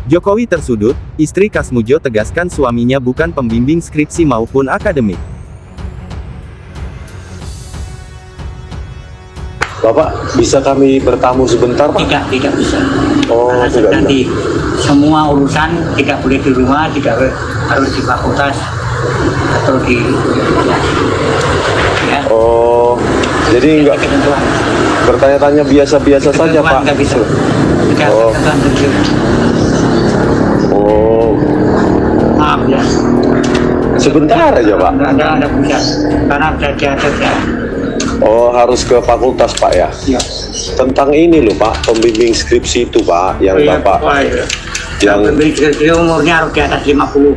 Jokowi tersudut, istri Kasmujo tegaskan suaminya bukan pembimbing skripsi maupun akademik. Bapak, bisa kami bertamu sebentar, Pak? Tidak bisa. Oh, karena tidak nanti semua urusan tidak boleh di rumah, tidak harus di fakultas atau di ya. Oh, jadi enggak bertanya-tanya biasa-biasa saja, Pak? Nggak bisa. Tidak Oh. Oh, Maaf ya. sebentar aja, Pak. Anda bisa, karena sudah diatur ya. Oh, harus ke fakultas, Pak, ya? Ya. Tentang ini loh, Pak, pembimbing skripsi itu, Pak, yang Bapak, yang pembimbing skripsi umurnya harus di atas 50.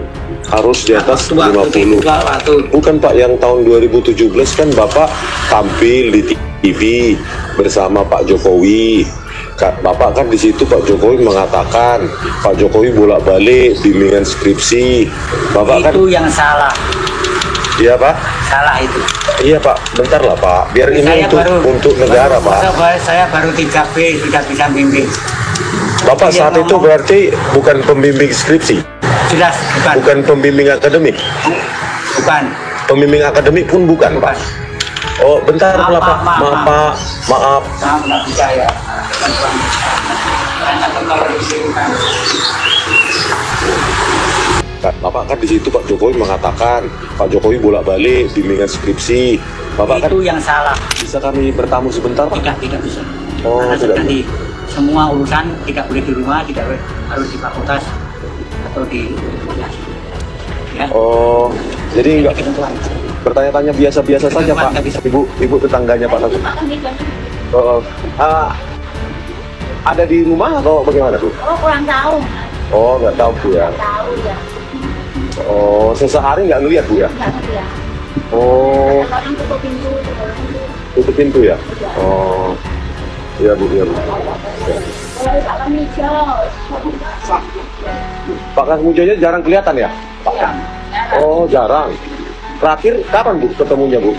harus di atas Waktu 50. waktu Bukan, Pak, yang tahun 2017 kan Bapak tampil di TV bersama Pak Jokowi. Bapak kan di situ Pak Jokowi mengatakan Pak Jokowi bolak-balik bimbingan skripsi. Bapak itu kan, yang salah. iya Pak, Salah itu. iya Pak, bentar lah Pak, biar ini untuk negara Pak. Saya baru 3B sudah bisa bimbing. Bapak saat itu berarti bukan pembimbing skripsi, Jelas bukan. bukan pembimbing akademik, Bukan. pembimbing akademik pun bukan Pak. Oh bentar lah Pak, maaf Pak, maaf. Maaf nggak bisa ya. Bapak kan di situ Pak Jokowi mengatakan Pak Jokowi bolak-balik bimbingan skripsi. Bapak kan, Itu yang salah. bisa kami bertamu sebentar Pak? Tidak bisa. Oh, Karena tidak nanti semua urusan tidak boleh di rumah, tidak harus di fakultas atau di ya. Oh, jadi enggak Ketentuan. bertanya-tanya biasa-biasa saja Pak. Nggak bisa. Ibu tetangganya Pak Satu. Oh, ada di rumah atau bagaimana Bu? Oh, kurang tahu. Oh, nggak tahu Bu ya. Tahu ya. Oh, sesehari nggak ngeliat Bu ya? Enggak ngerti ya. Oh, Kadang tutup pintu. tutup pintu ya? Oh, iya Bu, iya Bu. Kalau Pak Kamijo. Pak Kasmujonya jarang kelihatan ya? Pak? Oh, jarang. Terakhir kapan Bu ketemunya Bu?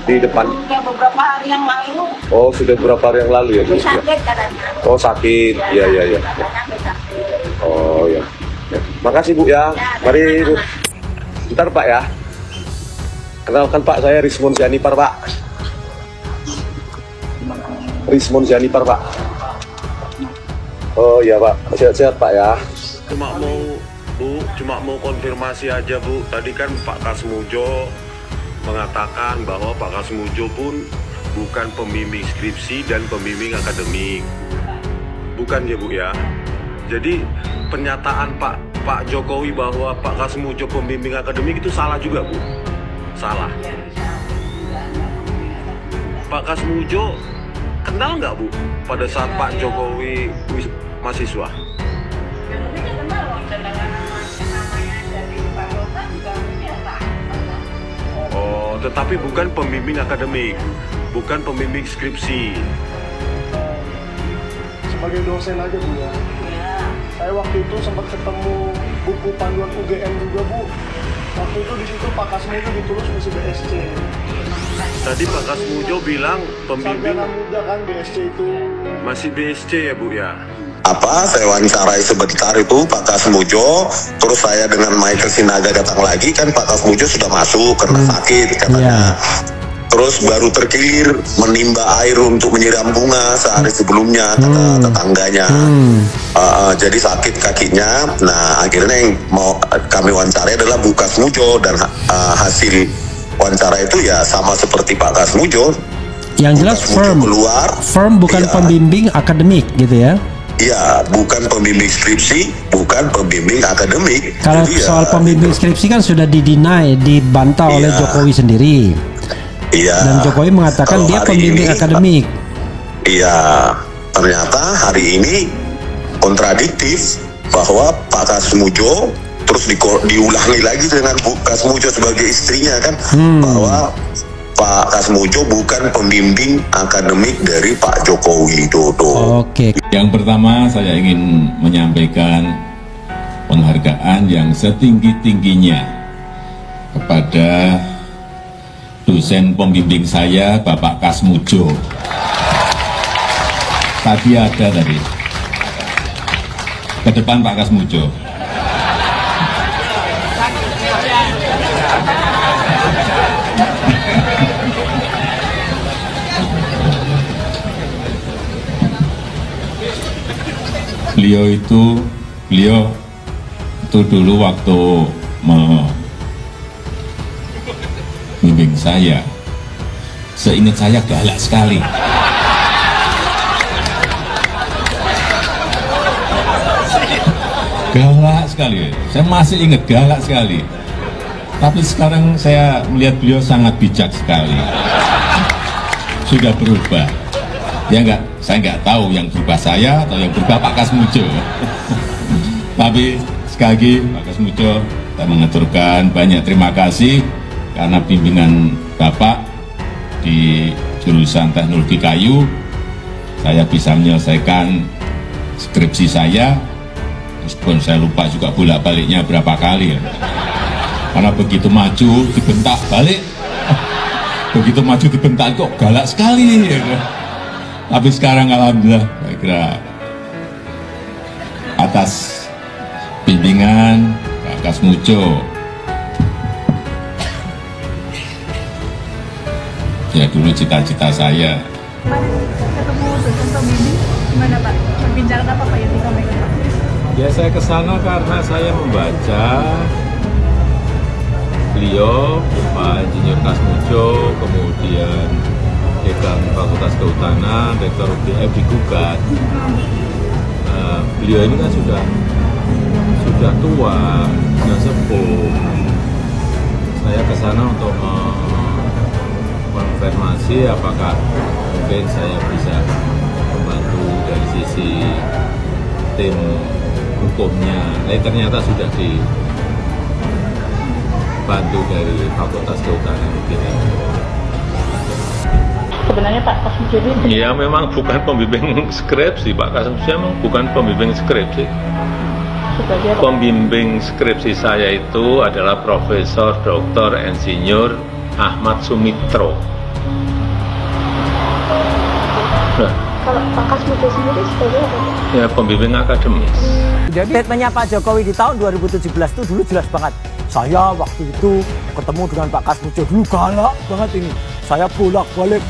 Di depan? Udah beberapa hari yang lalu. Oh, sudah beberapa hari yang lalu ya Bu? Dia sakit katanya. Oh, sakit. Iya, iya, iya. Katanya dia sakit. Oh, ya. Ya. Makasih Bu ya. Mari Bu. Bentar Pak ya. Kenalkan Pak, saya Rismon Sianipar Pak. Rismon Sianipar Pak. Oh iya Pak, sehat-sehat Pak ya. Cuma mau konfirmasi aja Bu. Tadi kan Pak Kasmujo mengatakan bahwa Pak Kasmujo pun bukan pembimbing skripsi dan pembimbing akademik. Bukan ya Bu ya. Jadi pernyataan Pak Jokowi bahwa Pak Kasmujo pembimbing akademik itu salah juga Bu. Salah. Pak Kasmujo kenal nggak Bu pada saat Pak Jokowi mahasiswa? Oh, tetapi bukan pembimbing akademik, bukan pembimbing skripsi. Sebagai dosen aja Bu ya. Saya waktu itu sempat ketemu buku panduan UGM juga Bu. Waktu itu di situ Pak Kasmujo ditulis masih BSC. Tadi Pak Kasmujo bilang pembimbing Sarjana muda kan BSC itu. masih BSC ya Bu ya? Saya wawancarai sebentar itu Pak Kasmujo, terus saya dengan Michael Sinaga datang lagi, kan Pak Kasmujo sudah masuk karena sakit katanya. Terus baru terkilir menimba air untuk menyiram bunga sehari sebelumnya, kata tetangganya. Jadi sakit kakinya. Nah akhirnya yang mau kami wawancarai adalah Bu Kasmujo, dan hasil wawancara itu ya sama seperti Pak Kasmujo. Yang jelas firm bukan pembimbing akademik gitu ya. Iya, bukan pembimbing skripsi, bukan pembimbing akademik. Kalau soal pembimbing skripsi kan sudah dibantah oleh Jokowi sendiri. Iya. Dan Jokowi mengatakan dia pembimbing akademik. Iya, ternyata hari ini kontradiktif bahwa Pak Kasmujo terus diulangi lagi dengan Bu Kasmujo sebagai istrinya kan, bahwa Pak Kasmujo bukan pembimbing akademik dari Pak Joko Widodo. Oke. Yang pertama saya ingin menyampaikan penghargaan yang setinggi-tingginya kepada dosen pembimbing saya, Bapak Kasmujo. Tadi ada tadi. ke depan Pak Kasmujo. Beliau itu dulu waktu membimbing saya, seingat saya galak sekali. Galak sekali, saya masih ingat galak sekali. Tapi sekarang saya melihat beliau sangat bijak sekali. Sudah berubah. Ya enggak, saya nggak tahu yang berubah saya atau yang berubah Pak Kasmujo. Tapi sekali lagi Pak Kasmujo, saya mengaturkan banyak terima kasih karena bimbingan Bapak di jurusan teknologi kayu, saya bisa menyelesaikan skripsi saya, meskipun saya lupa juga bolak-baliknya berapa kali ya. Karena begitu maju dibentak balik, begitu maju dibentak kok galak sekali ya. Tapi sekarang alhamdulillah saya kira atas bimbingan Pak Kasmujo, ya dulu cita-cita saya. Ketemu dosen pembimbing gimana Pak? Perbincangan apa Pak yang disampaikan Pak? Ya saya ke sana karena saya membaca beliau, Pak Insinyur Kasmujo, kemudian Dekan Fakultas Kehutanan, Rektor UGM digugat. Beliau ini kan sudah tua, sudah sepuh. Saya ke sana untuk konfirmasi apakah mungkin saya bisa membantu dari sisi tim hukumnya. Ternyata sudah dibantu dari Fakultas Kehutanan UGM. Sebenarnya Pak Kasmujo ini ya memang bukan pembimbing skripsi, Pak Kasmujo memang bukan pembimbing skripsi. Pembimbing skripsi saya itu adalah Profesor Dr. Insinyur Ahmad Sumitro. Nah, kalau Pak Kasmujo sendiri sebagai apa? Ya pembimbing akademis. Jadi statementnya Pak Jokowi di tahun 2017 itu dulu jelas banget. Saya waktu itu ketemu dengan Pak Kasmujo dulu galak banget ini. Saya bolak-balik.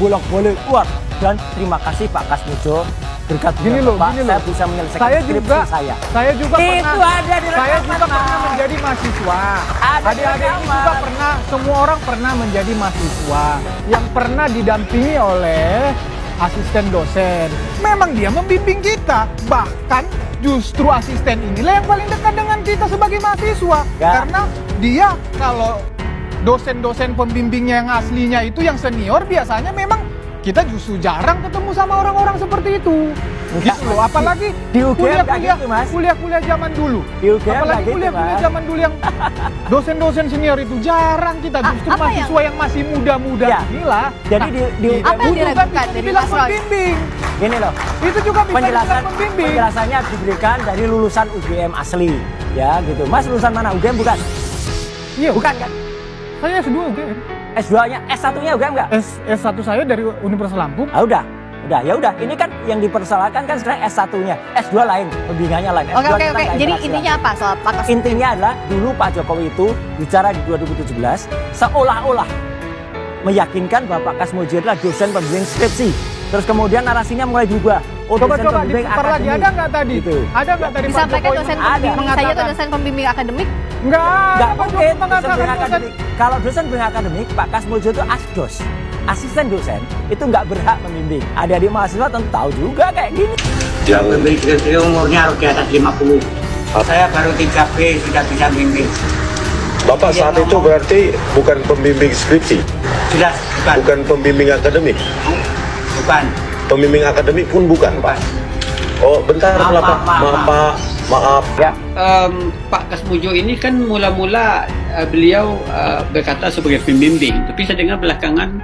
Wah, dan terima kasih Pak Kasmujo. Berkat gini loh, saya bisa menyelesaikan skripsi saya. Saya juga itu pernah, ada di saya juga pernah menjadi mahasiswa. Adik-adik ini juga pernah, semua orang pernah menjadi mahasiswa yang pernah didampingi oleh asisten dosen. Memang dia membimbing kita, bahkan justru asisten inilah yang paling dekat dengan kita sebagai mahasiswa. Ya. Karena dia kalau dosen-dosen pembimbingnya yang aslinya itu yang senior, biasanya memang kita justru jarang ketemu sama orang-orang seperti itu. Enggak, gitu loh, apalagi di UGM kuliah-kuliah zaman dulu. Di UGM apalagi kuliah-kuliah zaman dulu yang dosen-dosen senior itu jarang kita, justru mahasiswa yang masih muda-muda ya. Inilah. Jadi di apa yang diragukan dari Mas Roy? Pembimbing. Gini loh. Itu juga bisa dibilang pembimbing. Penjelasannya diberikan dari lulusan UGM asli, ya gitu. Mas lulusan mana? UGM bukan? Iya. Bukan kan? Saya S2 UGM. S2-nya, S1-nya UGM nggak? S1 saya dari Universitas Lampung. Ah udah. Ya udah. Ini kan yang dipersoalkan kan sebenarnya S1-nya. S2 lain, pembimbingannya lain. Oke. Jadi intinya apa soal Pak Kasmujo? Intinya adalah dulu Pak Jokowi itu bicara di 2017 seolah-olah meyakinkan bahwa Pak Kasmujo adalah dosen pembimbing skripsi. Terus kemudian narasinya mulai berubah. Oh, coba pembimbing diputar lagi, ada nggak tadi? Gitu. Ada nggak tadi disampaikan dosen pembimbing saya atau mengatakan dosen pembimbing akademik? Nggak mungkin dosen dosen akademik. Kalau dosen pembimbing akademik, Pak Kasmujo itu asdos. Asisten dosen itu nggak berhak membimbing. Adik-adik mahasiswa tentu tahu juga kayak gini. Yang pembimbing skripsi umurnya harus di atas 50. Saya baru 3B sudah bisa bimbing. Bapak saat itu berarti bukan pembimbing skripsi? Sudah, bukan pembimbing akademik? Bukan. Pembimbing akademik pun bukan, Pak? Oh, bentar, maaf. Ya, Pak Kasmujo ini kan mula-mula beliau berkata sebagai pembimbing, tapi saya dengar belakangan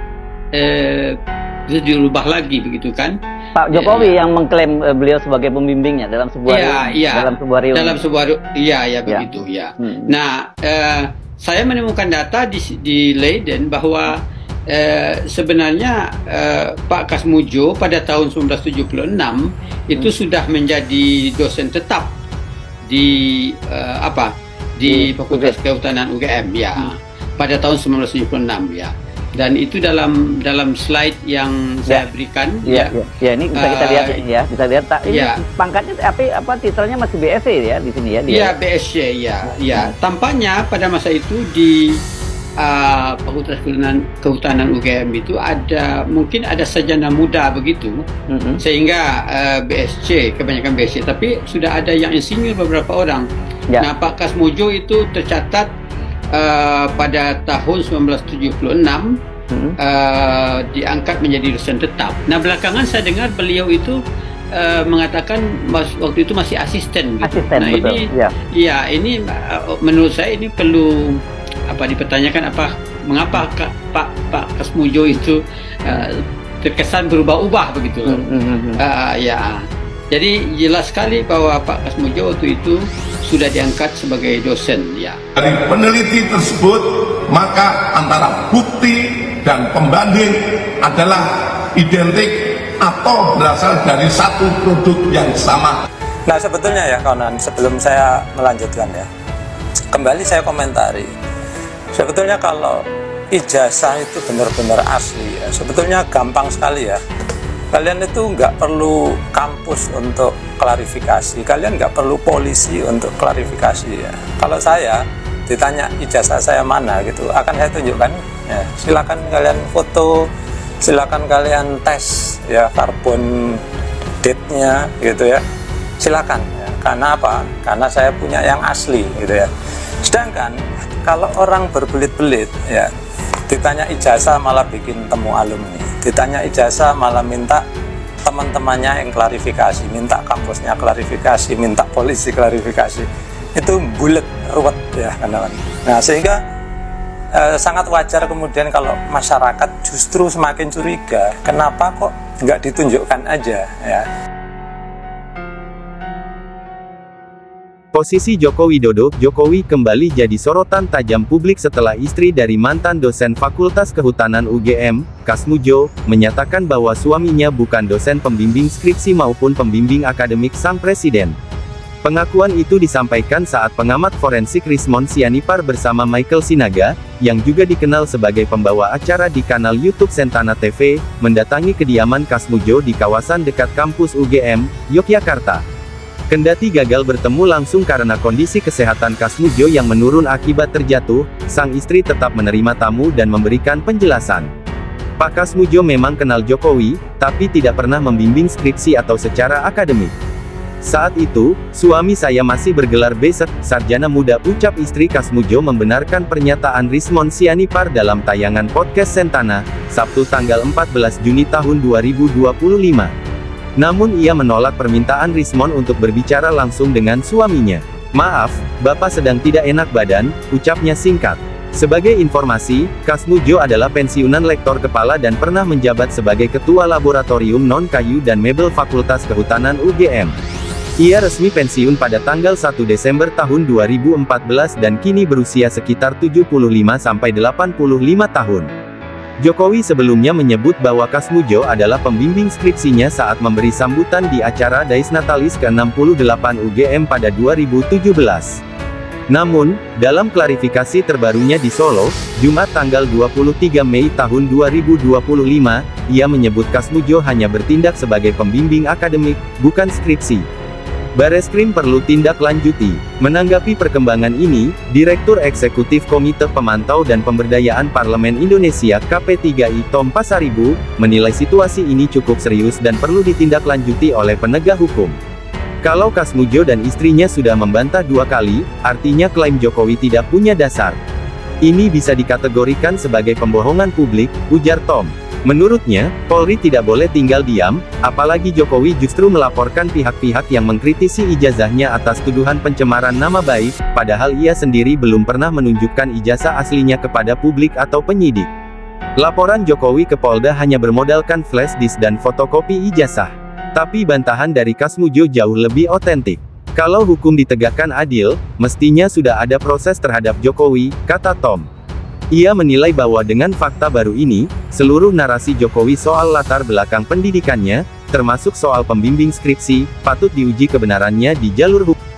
bisa dirubah lagi, begitu kan? Pak Jokowi yang mengklaim beliau sebagai pembimbingnya dalam sebuah dalam sebuah reuni. Dalam sebuah begitu ya. Nah, saya menemukan data di Leiden bahwa sebenarnya Pak Kasmujo pada tahun 1976 itu sudah menjadi dosen tetap di Fakultas Kehutanan UGM ya, pada tahun 1976 ya. Dan itu dalam slide yang saya berikan ya ini bisa kita lihat ya, bisa lihat ini pangkatnya apa titelnya masih BSc ya di sini ya dia. Iya, BSc ya. Tampaknya pada masa itu di Fakultas Kehutanan UGM itu mungkin ada sarjana muda begitu, sehingga BSc, kebanyakan BSc, tapi sudah ada yang insinyur beberapa orang. Nah, Pak Kasmujo itu tercatat pada tahun 1976 diangkat menjadi dosen tetap. Nah, belakangan saya dengar beliau itu mengatakan waktu itu masih asisten gitu. Nah, ini ini menurut saya ini perlu dipertanyakan mengapa Pak Kasmujo itu terkesan berubah-ubah begitu. Jadi jelas sekali bahwa Pak Kasmujo waktu itu sudah diangkat sebagai dosen ya. Dari peneliti tersebut, maka antara bukti dan pembanding adalah identik atau berasal dari satu produk yang sama. Nah, sebetulnya ya kawan, sebelum saya melanjutkan ya, kembali saya komentari. Sebetulnya kalau ijazah itu benar-benar asli ya, sebetulnya gampang sekali ya. Kalian itu nggak perlu kampus untuk klarifikasi, kalian nggak perlu polisi untuk klarifikasi ya. Kalau saya ditanya ijazah saya mana gitu, akan saya tunjukkan ya. Silakan kalian foto, silakan kalian tes ya karbon date-nya gitu ya. Silakan ya. Karena apa? Karena saya punya yang asli gitu ya. Sedangkan kalau orang berbelit-belit ya, ditanya ijazah malah bikin temu alumni, ditanya ijazah malah minta teman-temannya yang klarifikasi, minta kampusnya klarifikasi, minta polisi klarifikasi, itu bulet, ruwet ya kawan. Nah, sehingga sangat wajar kemudian kalau masyarakat justru semakin curiga, kenapa kok nggak ditunjukkan aja ya. Posisi Joko Widodo, Jokowi kembali jadi sorotan tajam publik setelah istri dari mantan dosen Fakultas Kehutanan UGM, Kasmujo, menyatakan bahwa suaminya bukan dosen pembimbing skripsi maupun pembimbing akademik sang presiden. Pengakuan itu disampaikan saat pengamat forensik Rismond Sianipar bersama Michael Sinaga, yang juga dikenal sebagai pembawa acara di kanal YouTube Sentana TV, mendatangi kediaman Kasmujo di kawasan dekat kampus UGM, Yogyakarta. Kendati gagal bertemu langsung karena kondisi kesehatan Kasmujo yang menurun akibat terjatuh, sang istri tetap menerima tamu dan memberikan penjelasan. Pak Kasmujo memang kenal Jokowi, tapi tidak pernah membimbing skripsi atau secara akademik. Saat itu, suami saya masih bergelar B.Sc, sarjana muda, ucap istri Kasmujo membenarkan pernyataan Rismond Sianipar dalam tayangan podcast Sentana, Sabtu tanggal 14 Juni tahun 2025. Namun ia menolak permintaan Rismond untuk berbicara langsung dengan suaminya. "Maaf, Bapak sedang tidak enak badan," ucapnya singkat. Sebagai informasi, Kasmujo adalah pensiunan lektor kepala dan pernah menjabat sebagai Ketua Laboratorium Non-Kayu dan Mebel Fakultas Kehutanan UGM. Ia resmi pensiun pada tanggal 1 Desember tahun 2014 dan kini berusia sekitar 75–85 tahun. Jokowi sebelumnya menyebut bahwa Kasmujo adalah pembimbing skripsinya saat memberi sambutan di acara Dies Natalis ke-68 UGM pada 2017. Namun, dalam klarifikasi terbarunya di Solo, Jumat tanggal 23 Mei tahun 2025, ia menyebut Kasmujo hanya bertindak sebagai pembimbing akademik, bukan skripsi. Bareskrim perlu tindak lanjuti. Menanggapi perkembangan ini, Direktur Eksekutif Komite Pemantau dan Pemberdayaan Parlemen Indonesia (KP3I) Tom Pasaribu, menilai situasi ini cukup serius dan perlu ditindaklanjuti oleh penegak hukum. Kalau Kasmujo dan istrinya sudah membantah 2 kali, artinya klaim Jokowi tidak punya dasar. Ini bisa dikategorikan sebagai pembohongan publik, ujar Tom. Menurutnya, Polri tidak boleh tinggal diam, apalagi Jokowi justru melaporkan pihak-pihak yang mengkritisi ijazahnya atas tuduhan pencemaran nama baik, padahal ia sendiri belum pernah menunjukkan ijazah aslinya kepada publik atau penyidik. Laporan Jokowi ke Polda hanya bermodalkan flash disk dan fotokopi ijazah. Tapi bantahan dari Kasmujo jauh lebih otentik. Kalau hukum ditegakkan adil, mestinya sudah ada proses terhadap Jokowi, kata Tom. Ia menilai bahwa dengan fakta baru ini, seluruh narasi Jokowi soal latar belakang pendidikannya, termasuk soal pembimbing skripsi, patut diuji kebenarannya di jalur hukum.